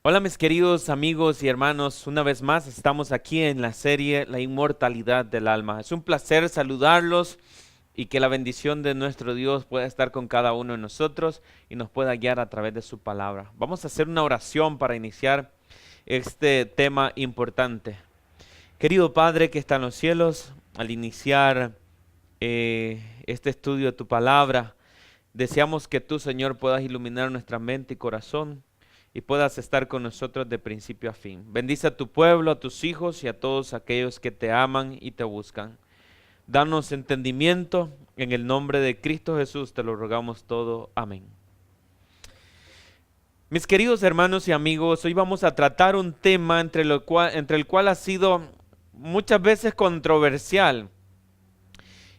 Hola mis queridos amigos y hermanos, una vez más estamos aquí en la serie La inmortalidad del alma. Es un placer saludarlos y que la bendición de nuestro Dios pueda estar con cada uno de nosotros y nos pueda guiar a través de su palabra. Vamos a hacer una oración para iniciar este tema importante. Querido Padre que está en los cielos, al iniciar este estudio de tu palabra, deseamos que tú, Señor, puedas iluminar nuestra mente y corazón y puedas estar con nosotros de principio a fin. Bendice a tu pueblo, a tus hijos y a todos aquellos que te aman y te buscan. Danos entendimiento, en el nombre de Cristo Jesús te lo rogamos todo. Amén. Mis queridos hermanos y amigos, hoy vamos a tratar un tema entre el cual ha sido muchas veces controversial.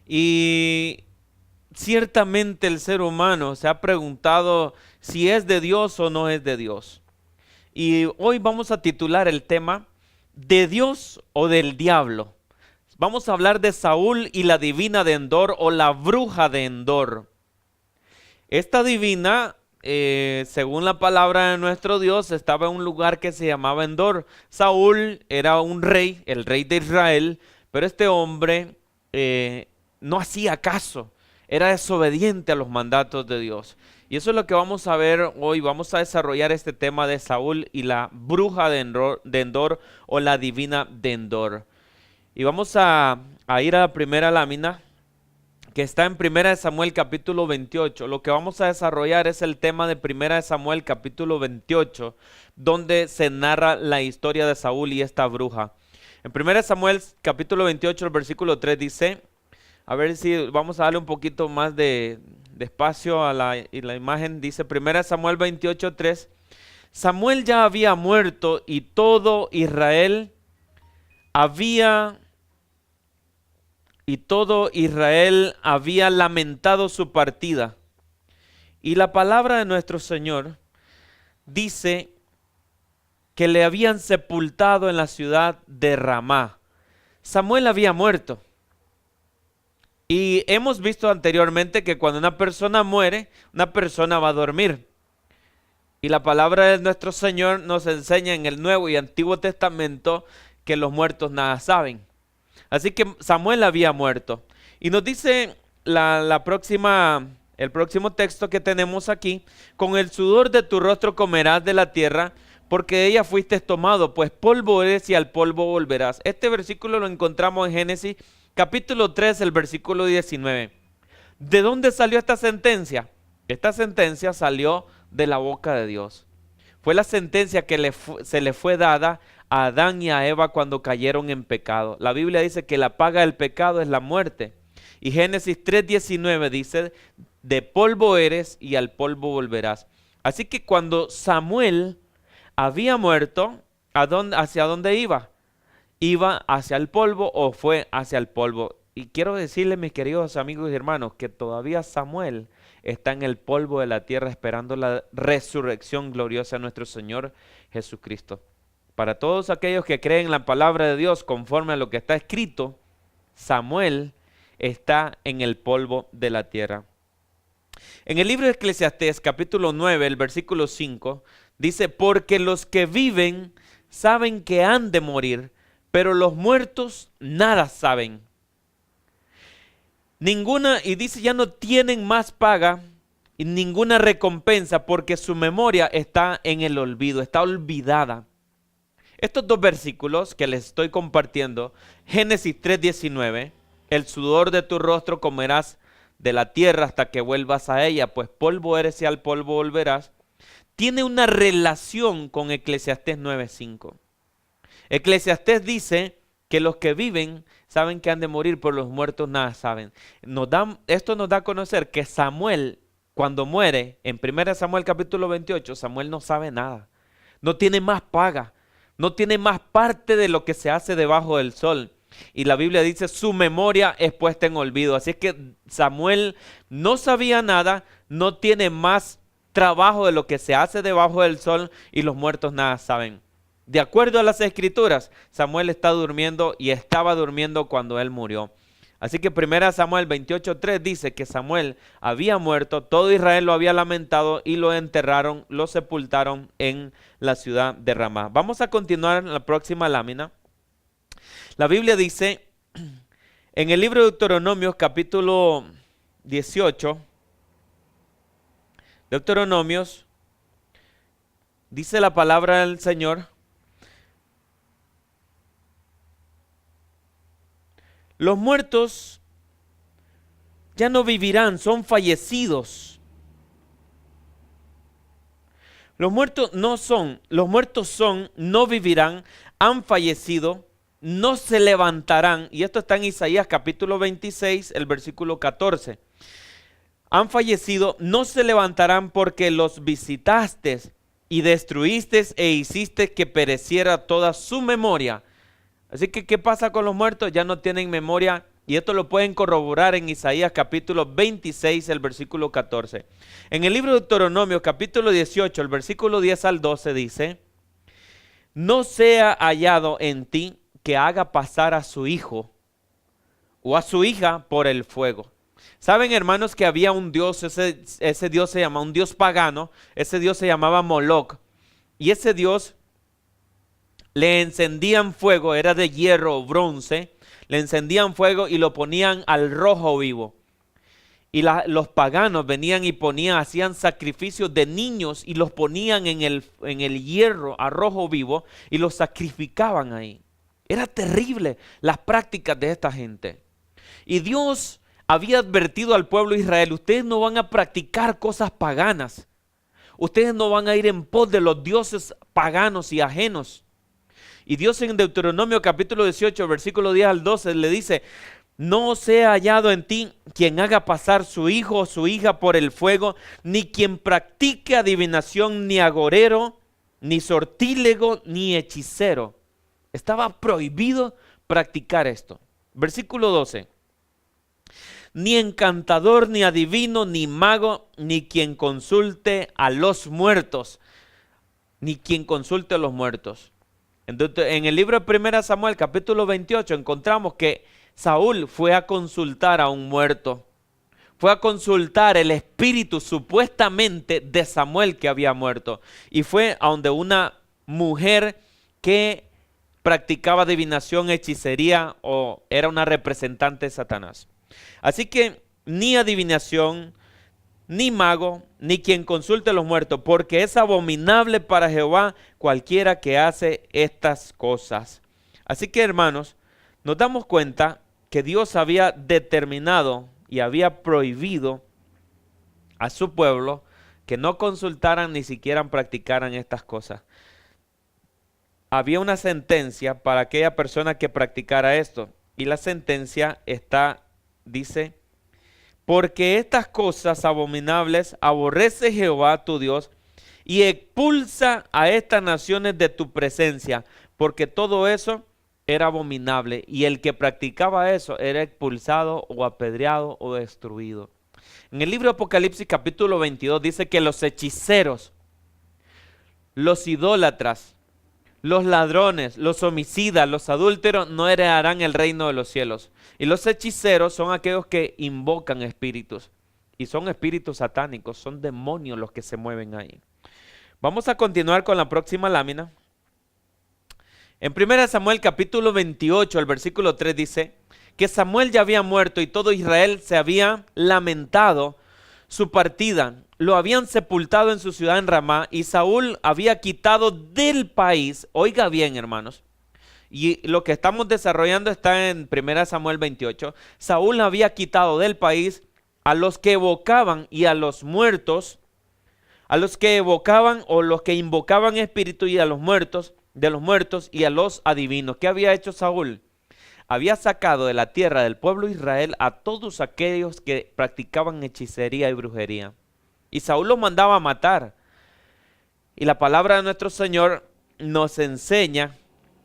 Y ciertamente el ser humano se ha preguntado si es de Dios o no es de Dios. Y hoy vamos a titular el tema ¿de Dios o del diablo? Vamos a hablar de Saúl y la divina de Endor o la bruja de Endor. Esta divina, según la palabra de nuestro Dios, estaba en un lugar que se llamaba Endor. Saúl era un rey, el rey de Israel, pero este hombre no hacía caso. Era desobediente a los mandatos de Dios. Y eso es lo que vamos a ver hoy. Vamos a desarrollar este tema de Saúl y la bruja de Endor o la divina de Endor. Y vamos a ir a la primera lámina que está en 1 Samuel capítulo 28. Lo que vamos a desarrollar es el tema de 1 Samuel capítulo 28, donde se narra la historia de Saúl y esta bruja. En 1 Samuel capítulo 28, el versículo 3 dice... A ver si vamos a darle un poquito más de espacio a la imagen. Dice 1 Samuel 28:3. Samuel ya había muerto y todo Israel había lamentado su partida. Y la palabra de nuestro Señor dice que le habían sepultado en la ciudad de Ramá. Samuel había muerto. Y hemos visto anteriormente que cuando una persona muere, una persona va a dormir. Y la palabra de nuestro Señor nos enseña en el Nuevo y Antiguo Testamento que los muertos nada saben. Así que Samuel había muerto. Y nos dice el próximo texto que tenemos aquí: con el sudor de tu rostro comerás de la tierra, porque de ella fuiste tomado, pues polvo eres y al polvo volverás. Este versículo lo encontramos en Génesis capítulo 3, el versículo 19. ¿De dónde salió esta sentencia? Esta sentencia salió de la boca de Dios. Fue la sentencia que se le fue dada a Adán y a Eva cuando cayeron en pecado. La Biblia dice que la paga del pecado es la muerte. Y Génesis 3:19 dice, de polvo eres y al polvo volverás. Así que cuando Samuel había muerto, ¿hacia dónde iba? ¿Iba hacia el polvo o fue hacia el polvo? Y quiero decirles, mis queridos amigos y hermanos, que todavía Samuel está en el polvo de la tierra esperando la resurrección gloriosa de nuestro Señor Jesucristo. Para todos aquellos que creen en la palabra de Dios conforme a lo que está escrito, Samuel está en el polvo de la tierra. En el libro de Eclesiastés capítulo 9, el versículo 5, dice, porque los que viven saben que han de morir, pero los muertos nada saben. Y dice, ya no tienen más paga y ninguna recompensa porque su memoria está en el olvido, está olvidada. Estos dos versículos que les estoy compartiendo, Génesis 3:19, el sudor de tu rostro comerás de la tierra hasta que vuelvas a ella, pues polvo eres y al polvo volverás, tiene una relación con Eclesiastés 9:5. Eclesiastés dice que los que viven saben que han de morir, pero los muertos nada saben. Esto nos da a conocer que Samuel, cuando muere, en 1 Samuel capítulo 28, Samuel no sabe nada. No tiene más paga, no tiene más parte de lo que se hace debajo del sol. Y la Biblia dice, su memoria es puesta en olvido. Así es que Samuel no sabía nada, no tiene más trabajo de lo que se hace debajo del sol y los muertos nada saben. De acuerdo a las escrituras, Samuel está durmiendo y estaba durmiendo cuando él murió. Así que 1 Samuel 28:3 dice que Samuel había muerto, todo Israel lo había lamentado y lo enterraron, lo sepultaron en la ciudad de Ramá. Vamos a continuar en la próxima lámina. La Biblia dice en el libro de Deuteronomios capítulo 18, Deuteronomios, dice la palabra del Señor: los muertos ya no vivirán, son fallecidos. Los muertos son, no vivirán, han fallecido, no se levantarán. Y esto está en Isaías capítulo 26, el versículo 14. Han fallecido, no se levantarán porque los visitaste y destruiste e hiciste que pereciera toda su memoria. Así que, ¿qué pasa con los muertos? Ya no tienen memoria, y esto lo pueden corroborar en Isaías capítulo 26, el versículo 14. En el libro de Deuteronomio capítulo 18, el versículo 10 al 12 dice: no sea hallado en ti que haga pasar a su hijo o a su hija por el fuego. Saben, hermanos, que había un dios, ese dios se llama un dios pagano, ese dios se llamaba Moloc, y ese dios le encendían fuego, era de hierro o bronce, le encendían fuego y lo ponían al rojo vivo. Y los paganos venían y hacían sacrificios de niños y los ponían en el hierro a rojo vivo y los sacrificaban ahí. Era terrible las prácticas de esta gente. Y Dios había advertido al pueblo de Israel: ustedes no van a practicar cosas paganas. Ustedes no van a ir en pos de los dioses paganos y ajenos. Y Dios en Deuteronomio capítulo 18, versículo 10 al 12 le dice: no sea hallado en ti quien haga pasar su hijo o su hija por el fuego, ni quien practique adivinación, ni agorero, ni sortílego, ni hechicero. Estaba prohibido practicar esto. Versículo 12. Ni encantador, ni adivino, ni mago, ni quien consulte a los muertos. Ni quien consulte a los muertos. En el libro de 1 Samuel capítulo 28 encontramos que Saúl fue a consultar a un muerto. Fue a consultar el espíritu supuestamente de Samuel que había muerto. Y fue a donde una mujer que practicaba adivinación, hechicería o era una representante de Satanás. Así que ni adivinación, ni mago, ni quien consulte a los muertos, porque es abominable para Jehová cualquiera que hace estas cosas. Así que, hermanos, nos damos cuenta que Dios había determinado y había prohibido a su pueblo que no consultaran ni siquiera practicaran estas cosas. Había una sentencia para aquella persona que practicara esto, y la sentencia dice: porque estas cosas abominables aborrece Jehová tu Dios y expulsa a estas naciones de tu presencia, porque todo eso era abominable y el que practicaba eso era expulsado o apedreado o destruido. En el libro de Apocalipsis capítulo 22 dice que los hechiceros, los idólatras, los ladrones, los homicidas, los adúlteros no heredarán el reino de los cielos. Y los hechiceros son aquellos que invocan espíritus. Y son espíritus satánicos, son demonios los que se mueven ahí. Vamos a continuar con la próxima lámina. En 1 Samuel capítulo 28, el versículo 3 dice que Samuel ya había muerto y todo Israel se había lamentado su partida. Lo habían sepultado en su ciudad en Ramá y Saúl había quitado del país, oiga bien, hermanos, y lo que estamos desarrollando está en 1 Samuel 28, Saúl había quitado del país a los que evocaban y a los muertos, a los que evocaban o los que invocaban espíritu y a los muertos, de los muertos y a los adivinos. ¿Qué había hecho Saúl? Había sacado de la tierra del pueblo de Israel a todos aquellos que practicaban hechicería y brujería. Y Saúl los mandaba a matar. Y la palabra de nuestro Señor nos enseña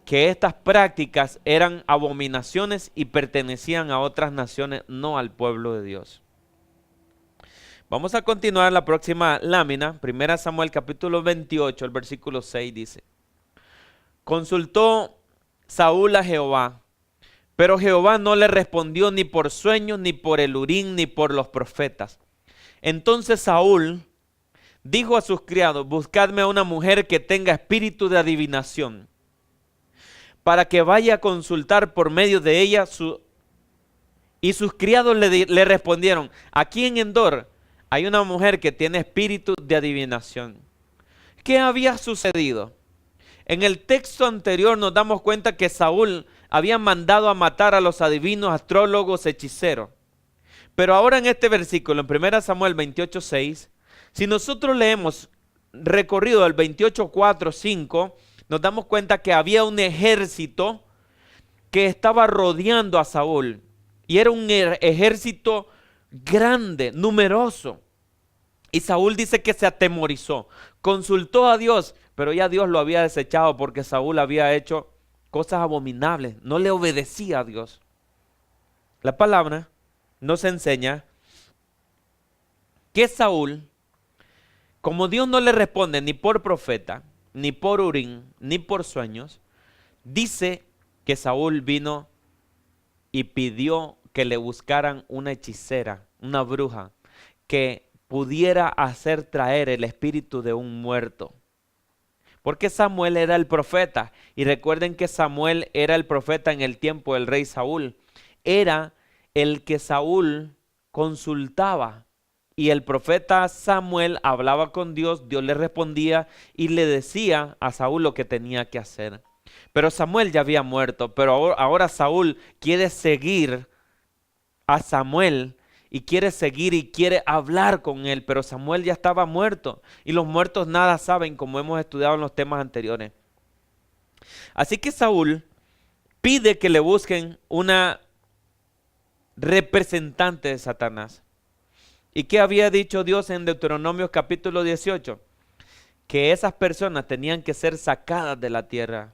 que estas prácticas eran abominaciones y pertenecían a otras naciones, no al pueblo de Dios. Vamos a continuar la próxima lámina. 1 Samuel capítulo 28, el versículo 6 dice: consultó Saúl a Jehová, Pero Jehová no le respondió ni por sueños, ni por el Urim, ni por los profetas. Entonces Saúl dijo a sus criados: buscadme a una mujer que tenga espíritu de adivinación, para que vaya a consultar por medio de ella. Y sus criados le respondieron: aquí en Endor hay una mujer que tiene espíritu de adivinación. ¿Qué había sucedido? En el texto anterior nos damos cuenta que Saúl había mandado a matar a los adivinos, astrólogos, hechiceros. Pero ahora en este versículo, en 1 Samuel 28:6, si nosotros leemos recorrido del 28:4-5, nos damos cuenta que había un ejército que estaba rodeando a Saúl. Y era un ejército grande, numeroso. Y Saúl dice que se atemorizó, consultó a Dios, pero ya Dios lo había desechado porque Saúl había hecho cosas abominables, no le obedecía a Dios. La palabra nos enseña que Saúl, como Dios no le responde ni por profeta, ni por Urim, ni por sueños, dice que Saúl vino y pidió que le buscaran una hechicera, una bruja, que pudiera hacer traer el espíritu de un muerto. Porque Samuel era el profeta. Y recuerden que Samuel era el profeta en el tiempo del rey Saúl. Era el que Saúl consultaba. Y el profeta Samuel hablaba con Dios, Dios le respondía y le decía a Saúl lo que tenía que hacer. Pero Samuel ya había muerto, pero ahora Saúl quiere seguir a Samuel y quiere seguir y quiere hablar con él, pero Samuel ya estaba muerto y los muertos nada saben, como hemos estudiado en los temas anteriores. Así que Saúl pide que le busquen una representante de Satanás. ¿Y qué había dicho Dios en Deuteronomio capítulo 18? Que esas personas tenían que ser sacadas de la tierra,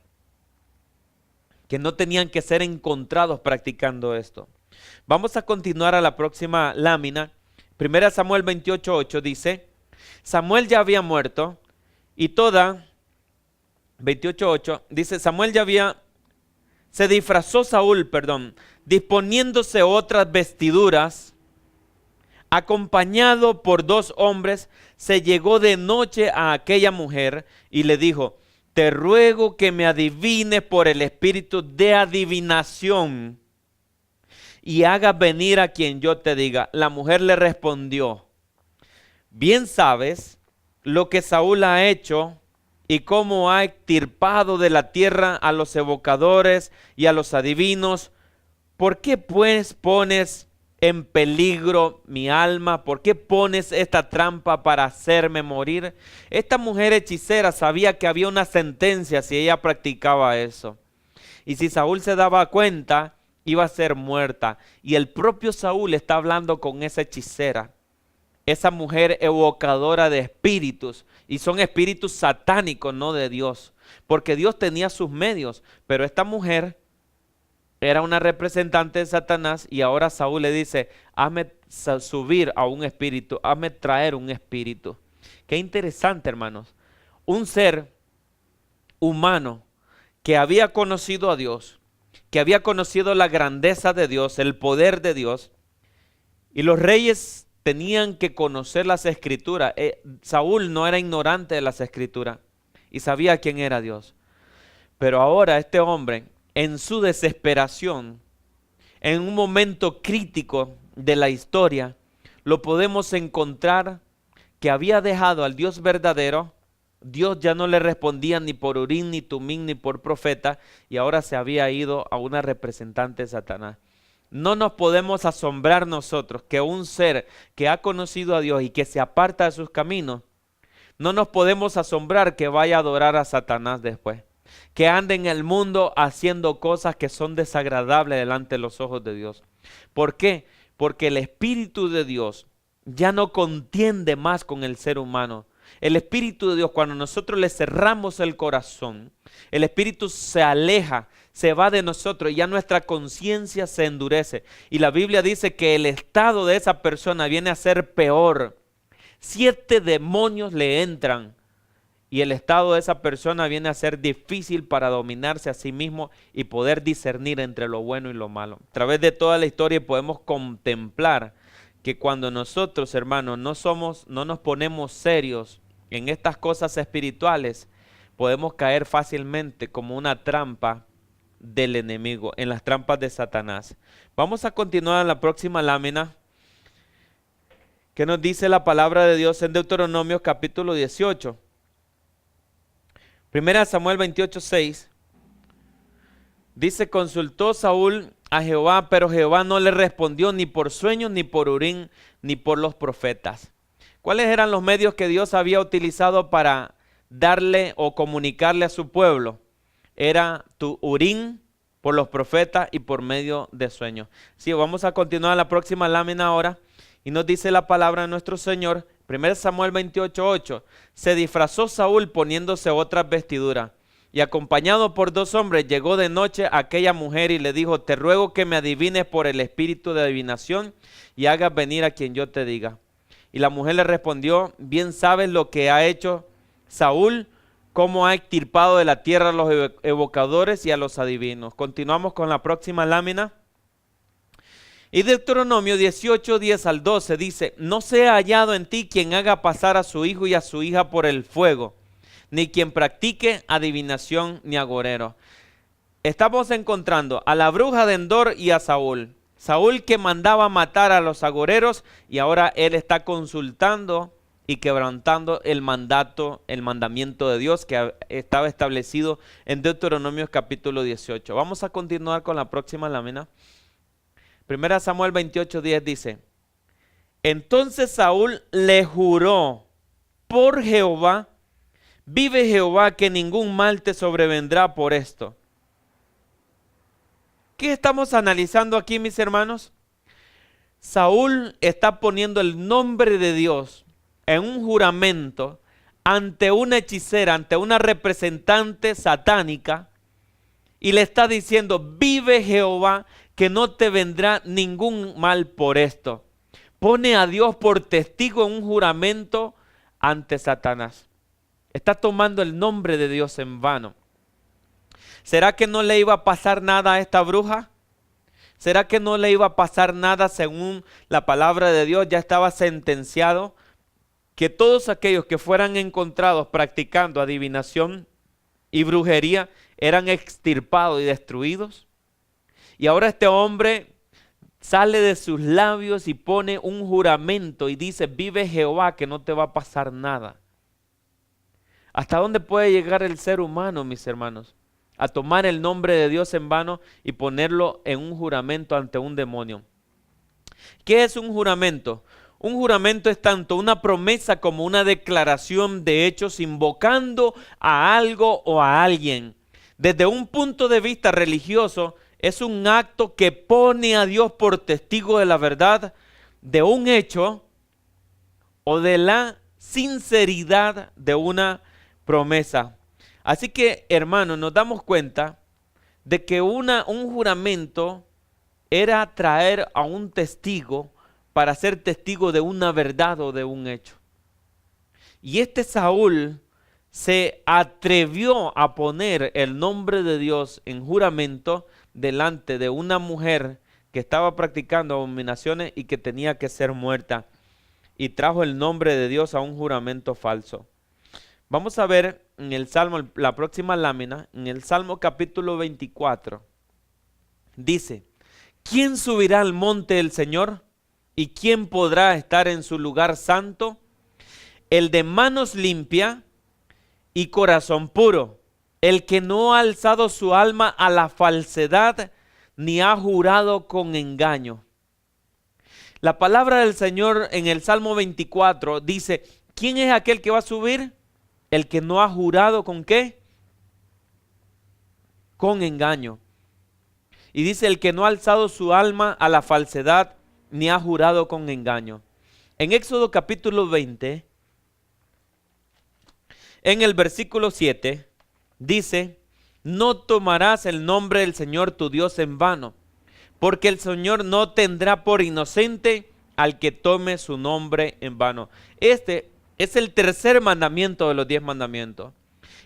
que no tenían que ser encontrados practicando esto. Vamos a continuar a la próxima lámina. 1 Samuel 28:8 dice: Samuel ya había muerto y 28:8 dice: se disfrazó Saúl, disponiéndose otras vestiduras, acompañado por 2 hombres, se llegó de noche a aquella mujer y le dijo: te ruego que me adivines por el espíritu de adivinación y hagas venir a quien yo te diga. La mujer le respondió: bien sabes lo que Saúl ha hecho y cómo ha extirpado de la tierra a los evocadores y a los adivinos. ¿Por qué pues pones en peligro mi alma? ¿Por qué pones esta trampa para hacerme morir? Esta mujer hechicera sabía que había una sentencia si ella practicaba eso. Y si Saúl se daba cuenta, iba a ser muerta. Y el propio Saúl está hablando con esa hechicera, esa mujer evocadora de espíritus. Y son espíritus satánicos, no de Dios. Porque Dios tenía sus medios, pero esta mujer era una representante de Satanás y ahora Saúl le dice: hazme subir a un espíritu, hazme traer un espíritu. Qué interesante, hermanos. Un ser humano que había conocido a Dios, que había conocido la grandeza de Dios, el poder de Dios, y los reyes tenían que conocer las escrituras. Saúl no era ignorante de las escrituras y sabía quién era Dios. Pero ahora este hombre, en su desesperación, en un momento crítico de la historia, lo podemos encontrar que había dejado al Dios verdadero. Dios ya no le respondía ni por Urim, ni Tumim, ni por profeta, y ahora se había ido a una representante de Satanás. No nos podemos asombrar nosotros que un ser que ha conocido a Dios y que se aparta de sus caminos, no nos podemos asombrar que vaya a adorar a Satanás después, que ande en el mundo haciendo cosas que son desagradables delante de los ojos de Dios. ¿Por qué? Porque el Espíritu de Dios ya no contiende más con el ser humano. El Espíritu de Dios, cuando nosotros le cerramos el corazón, el Espíritu se aleja, se va de nosotros y ya nuestra conciencia se endurece. Y la Biblia dice que el estado de esa persona viene a ser peor. 7 demonios le entran y el estado de esa persona viene a ser difícil para dominarse a sí mismo y poder discernir entre lo bueno y lo malo. A través de toda la historia podemos contemplar que cuando nosotros, hermanos, no nos ponemos serios en estas cosas espirituales, podemos caer fácilmente como una trampa del enemigo, en las trampas de Satanás. Vamos a continuar en la próxima lámina. ¿Qué nos dice la palabra de Dios en Deuteronomio capítulo 18? Primera Samuel 28:6. Dice, consultó Saúl a Jehová, pero Jehová no le respondió ni por sueños, ni por Urim, ni por los profetas. ¿Cuáles eran los medios que Dios había utilizado para darle o comunicarle a su pueblo? Era tu Urim, por los profetas y por medio de sueños. Sí, vamos a continuar la próxima lámina ahora. Y nos dice la palabra de nuestro Señor, 1 Samuel 28:8. Se disfrazó Saúl poniéndose otras vestiduras. Y acompañado por 2 hombres, llegó de noche a aquella mujer y le dijo, te ruego que me adivines por el espíritu de adivinación y hagas venir a quien yo te diga. Y la mujer le respondió, bien sabes lo que ha hecho Saúl, cómo ha extirpado de la tierra a los evocadores y a los adivinos. Continuamos con la próxima lámina. Y Deuteronomio 18:10-12 dice, no sea hallado en ti quien haga pasar a su hijo y a su hija por el fuego, ni quien practique adivinación ni agorero. Estamos encontrando a la bruja de Endor y a Saúl. Saúl que mandaba matar a los agoreros y ahora él está consultando y quebrantando el mandamiento de Dios que estaba establecido en Deuteronomio capítulo 18. Vamos a continuar con la próxima lámina. 1 Samuel 28:10 dice, entonces Saúl le juró por Jehová, vive Jehová que ningún mal te sobrevendrá por esto. ¿Qué estamos analizando aquí, mis hermanos? Saúl está poniendo el nombre de Dios en un juramento ante una hechicera, ante una representante satánica, y le está diciendo, vive Jehová que no te vendrá ningún mal por esto. Pone a Dios por testigo en un juramento ante Satanás. Está tomando el nombre de Dios en vano. ¿Será que no le iba a pasar nada a esta bruja? ¿Será que no le iba a pasar nada según la palabra de Dios? Ya estaba sentenciado que todos aquellos que fueran encontrados practicando adivinación y brujería eran extirpados y destruidos. Y ahora este hombre sale de sus labios y pone un juramento y dice, vive Jehová que no te va a pasar nada. ¿Hasta dónde puede llegar el ser humano, mis hermanos? A tomar el nombre de Dios en vano y ponerlo en un juramento ante un demonio. ¿Qué es un juramento? Un juramento es tanto una promesa como una declaración de hechos invocando a algo o a alguien. Desde un punto de vista religioso, es un acto que pone a Dios por testigo de la verdad de un hecho o de la sinceridad de una promesa. Así que, hermanos, nos damos cuenta de que un juramento era traer a un testigo para ser testigo de una verdad o de un hecho. Y este Saúl se atrevió a poner el nombre de Dios en juramento delante de una mujer que estaba practicando abominaciones y que tenía que ser muerta, y trajo el nombre de Dios a un juramento falso. Vamos a ver en el Salmo, la próxima lámina, en el Salmo capítulo 24, dice, ¿quién subirá al monte del Señor? ¿Y quién podrá estar en su lugar santo? El de manos limpias y corazón puro, el que no ha alzado su alma a la falsedad, ni ha jurado con engaño. La palabra del Señor en el Salmo 24 dice, ¿quién es aquel que va a subir? El que no ha jurado ¿con qué? Con engaño. Y dice, el que no ha alzado su alma a la falsedad, ni ha jurado con engaño. En Éxodo capítulo 20, en el versículo 7, dice, no tomarás el nombre del Señor tu Dios en vano, porque el Señor no tendrá por inocente al que tome su nombre en vano. Este Es el tercer mandamiento de los 10 mandamientos.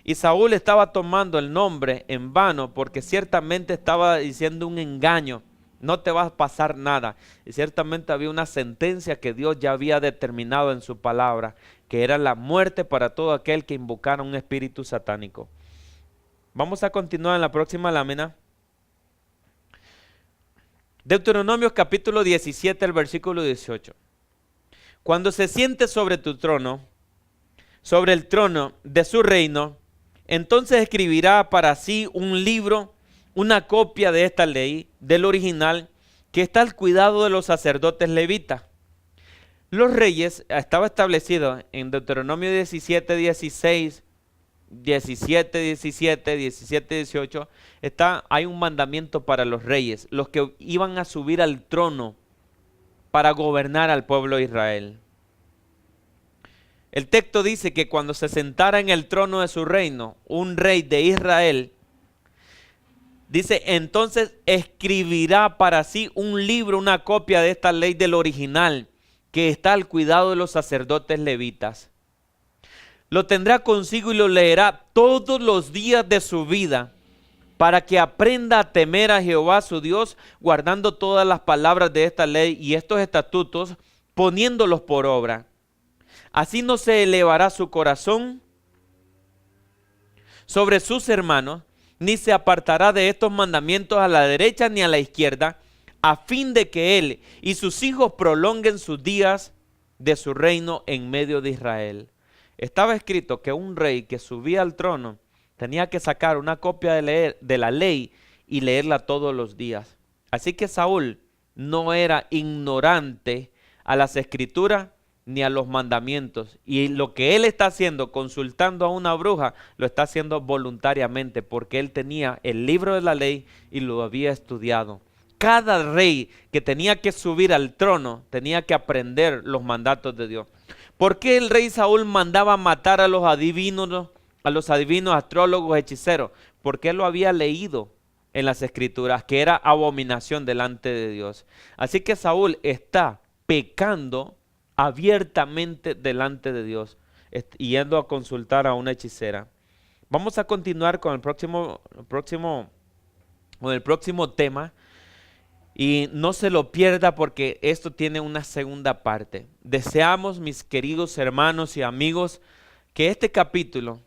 Y Saúl estaba tomando el nombre en vano porque ciertamente estaba diciendo un engaño. No te va a pasar nada. Y ciertamente había una sentencia que Dios ya había determinado en su palabra, que era la muerte para todo aquel que invocara un espíritu satánico. Vamos a continuar en la próxima lámina. Deuteronomio capítulo 17, el versículo 18. Cuando se siente sobre tu trono, sobre el trono de su reino, entonces escribirá para sí un libro, una copia de esta ley, del original, que está al cuidado de los sacerdotes levitas. Los reyes, estaba establecido en Deuteronomio 17, 16, 17, 17, 17, 18, hay un mandamiento para los reyes, los que iban a subir al trono para gobernar al pueblo de Israel. El texto dice que cuando se sentara en el trono de su reino, un rey de Israel, dice, entonces escribirá para sí un libro, una copia de esta ley del original, que está al cuidado de los sacerdotes levitas. Lo tendrá consigo y lo leerá todos los días de su vida, para que aprenda a temer a Jehová su Dios, guardando todas las palabras de esta ley y estos estatutos, poniéndolos por obra. Así no se elevará su corazón sobre sus hermanos, ni se apartará de estos mandamientos a la derecha ni a la izquierda, a fin de que él y sus hijos prolonguen sus días de su reino en medio de Israel. Estaba escrito que un rey que subía al trono tenía que sacar una copia de la ley y leerla todos los días. Así que Saúl no era ignorante a las escrituras ni a los mandamientos. Y lo que él está haciendo, consultando a una bruja, lo está haciendo voluntariamente porque él tenía el libro de la ley y lo había estudiado. Cada rey que tenía que subir al trono tenía que aprender los mandatos de Dios. ¿Por qué el rey Saúl mandaba matar a los adivinos, astrólogos, hechiceros? Porque él lo había leído en las escrituras, que era abominación delante de Dios. Así que Saúl está pecando abiertamente delante de Dios, yendo a consultar a una hechicera. Vamos a continuar con el próximo tema, y no se lo pierda porque esto tiene una segunda parte. Deseamos, mis queridos hermanos y amigos, que este capítulo,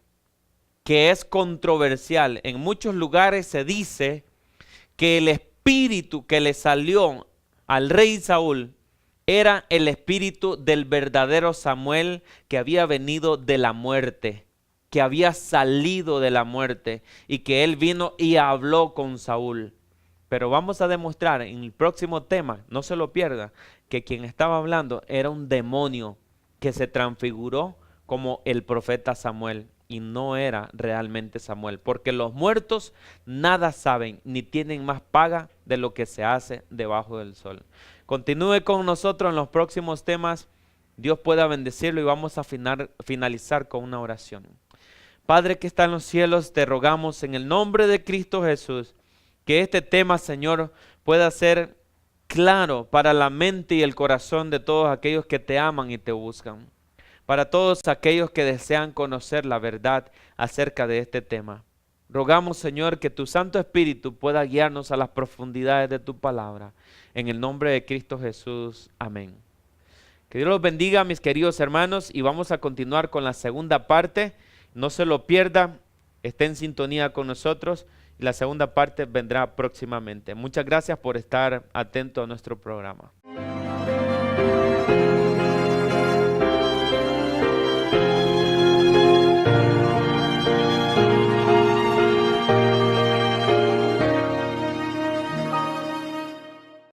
que es controversial, en muchos lugares se dice que el espíritu que le salió al rey Saúl era el espíritu del verdadero Samuel, que había venido de la muerte, que había salido de la muerte y que él vino y habló con Saúl. Pero vamos a demostrar en el próximo tema, no se lo pierda, que quien estaba hablando era un demonio que se transfiguró como el profeta Samuel y no era realmente Samuel, porque los muertos nada saben ni tienen más paga de lo que se hace debajo del sol. Continúe con nosotros en los próximos temas. Dios pueda bendecirlo y vamos a finalizar con una oración. Padre que está en los cielos, te rogamos en el nombre de Cristo Jesús que este tema, Señor, pueda ser claro para la mente y el corazón de todos aquellos que te aman y te buscan. Para todos aquellos que desean conocer la verdad acerca de este tema. Rogamos, Señor, que tu Santo Espíritu pueda guiarnos a las profundidades de tu palabra. En el nombre de Cristo Jesús. Amén. Que Dios los bendiga, mis queridos hermanos, y vamos a continuar con la segunda parte. No se lo pierda, esté en sintonía con nosotros y la segunda parte vendrá próximamente. Muchas gracias por estar atento a nuestro programa.